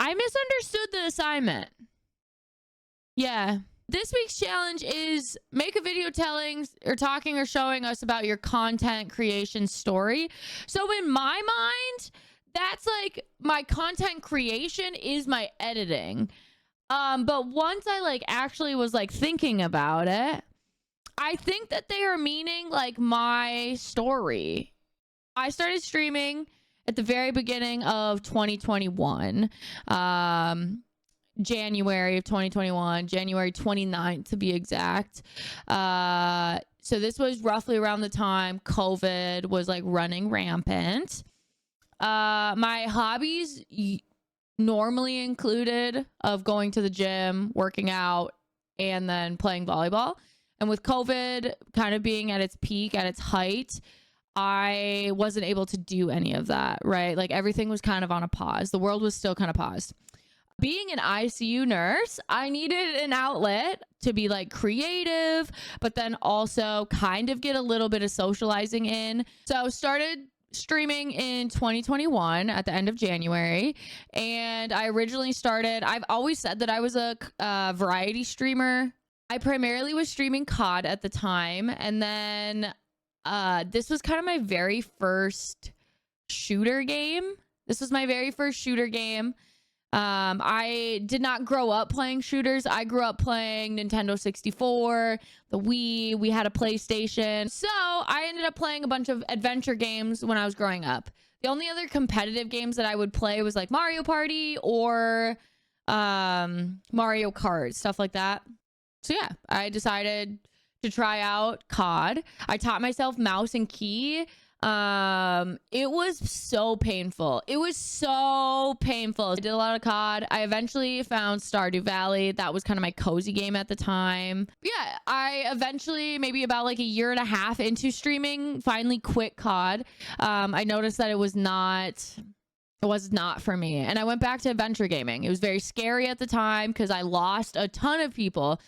I misunderstood the assignment. Yeah. This week's challenge is make a video telling or talking or showing us about your content creation story. So in my mind, that's like my content creation is my editing. But once I like actually was like thinking about it, I think that they are meaning like my story. I started streaming at the very beginning of 2021. January of 2021, January 29th to be exact. So this was roughly around the time COVID was like running rampant. My hobbies normally included of going to the gym, working out, and then playing volleyball. And with COVID kind of being at its peak, at its height, I wasn't able to do any of that, right? Like everything was kind of on a pause. The world was still kind of paused. Being an ICU nurse, I needed an outlet to be like creative, but then also kind of get a little bit of socializing in. So I started streaming in 2021 at the end of January. And I originally started, I've always said that I was a variety streamer. I primarily was streaming COD at the time. And then this was kind of my very first shooter game. I did not grow up playing shooters. I grew up playing Nintendo 64, the Wii. We had a PlayStation. So I ended up playing a bunch of adventure games when I was growing up. The only other competitive games that I would play was like Mario Party or Mario Kart, stuff like that. So yeah, I decided to try out COD. I taught myself mouse and key. It was so painful. I did a lot of COD. I eventually found Stardew Valley. That was kind of my cozy game at the time. But yeah, I eventually, maybe about like a year and a half into streaming, finally quit COD. I noticed that it was not for me. And I went back to adventure gaming. It was very scary at the time because I lost a ton of people.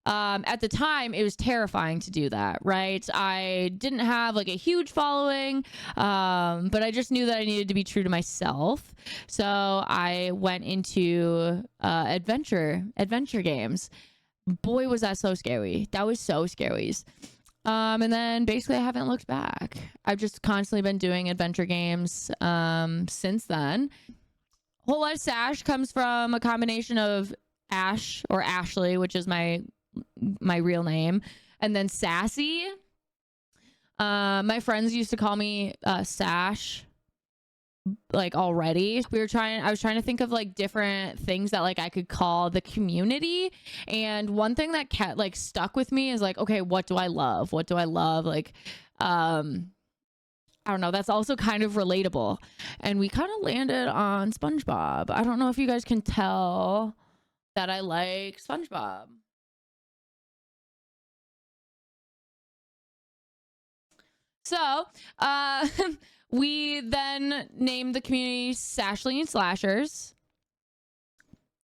At the time, it was terrifying to do that, right? I didn't have like a huge following, but I just knew that I needed to be true to myself. So I went into adventure games. Boy, was that so scary. That was so scary. And then basically I haven't looked back. I've just constantly been doing adventure games since then. Whole Lot of Sash comes from a combination of Ash or Ashley, which is my real name, and then Sassy. My friends used to call me Sash like already. I was trying to think of like different things that like I could call the community, and one thing that kept like stuck with me is like, okay, what do I love? Like I don't know, that's also kind of relatable, and we kind of landed on SpongeBob. I don't know if you guys can tell that I like SpongeBob. So, we then named the community Sashly and Slashers.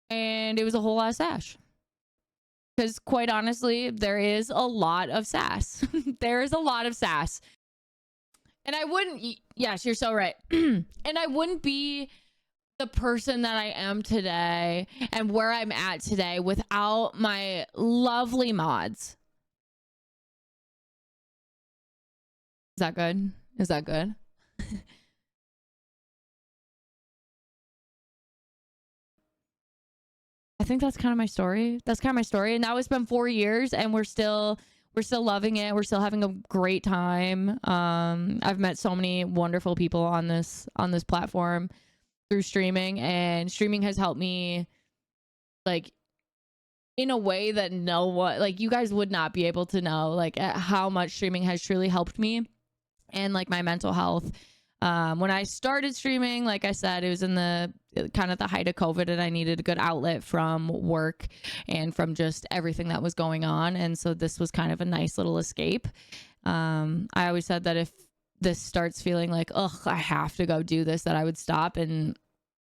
And it was a whole lot of sash. Because quite honestly, there is a lot of sass. There is a lot of sass. And I wouldn't, yes, you're so right. And I wouldn't be the person that I am today and where I'm at today without my lovely mods. Is that good? Is that good? I think that's kind of my story. And now it's been 4 years and we're still loving it. We're still having a great time. I've met so many wonderful people on this platform through streaming, and streaming has helped me like in a way that you guys would not be able to know like how much streaming has truly helped me and like my mental health. When I started streaming, like I said, it was in the kind of the height of COVID, and I needed a good outlet from work and from just everything that was going on. And so this was kind of a nice little escape. I always said that if this starts feeling like, ugh, I have to go do this, that I would stop, and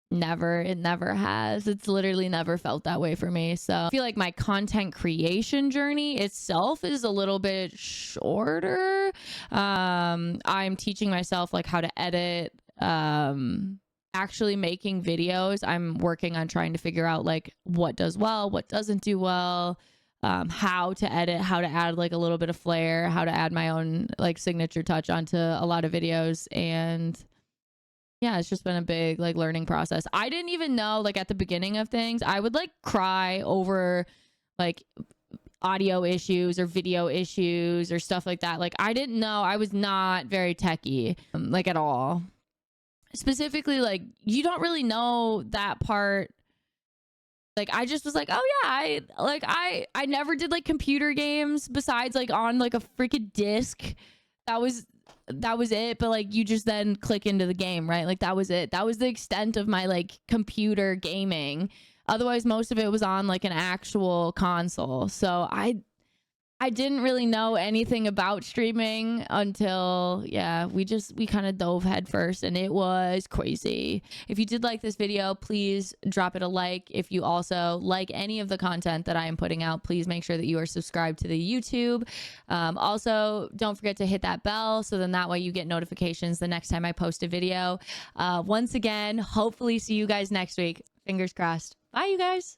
it never has. It's literally never felt that way for me. So I feel like my content creation journey itself is a little bit shorter. I'm teaching myself like how to edit actually making videos, I'm working on trying to figure out like what does well, what doesn't do well, how to edit, how to add like a little bit of flair, how to add my own like signature touch onto a lot of videos. And yeah, it's just been a big like learning process. I didn't even know, like at the beginning of things, I would like cry over like audio issues or video issues or stuff like that. Like I didn't know, I was not very techie, like at all. Specifically, like you don't really know that part. Like I just was like, oh yeah, I never did like computer games besides like on like a freaking disc. That was it. But like you just then click into the game, right? Like that was it. That was the extent of my like computer gaming. Otherwise, most of it was on like an actual console. So I didn't really know anything about streaming until, yeah, we kind of dove head first, and it was crazy. If you did like this video, please drop it a like. If you also like any of the content that I am putting out, please make sure that you are subscribed to the YouTube. Also, don't forget to hit that bell so then that way you get notifications the next time I post a video. Once again, hopefully see you guys next week. Fingers crossed. Bye, you guys.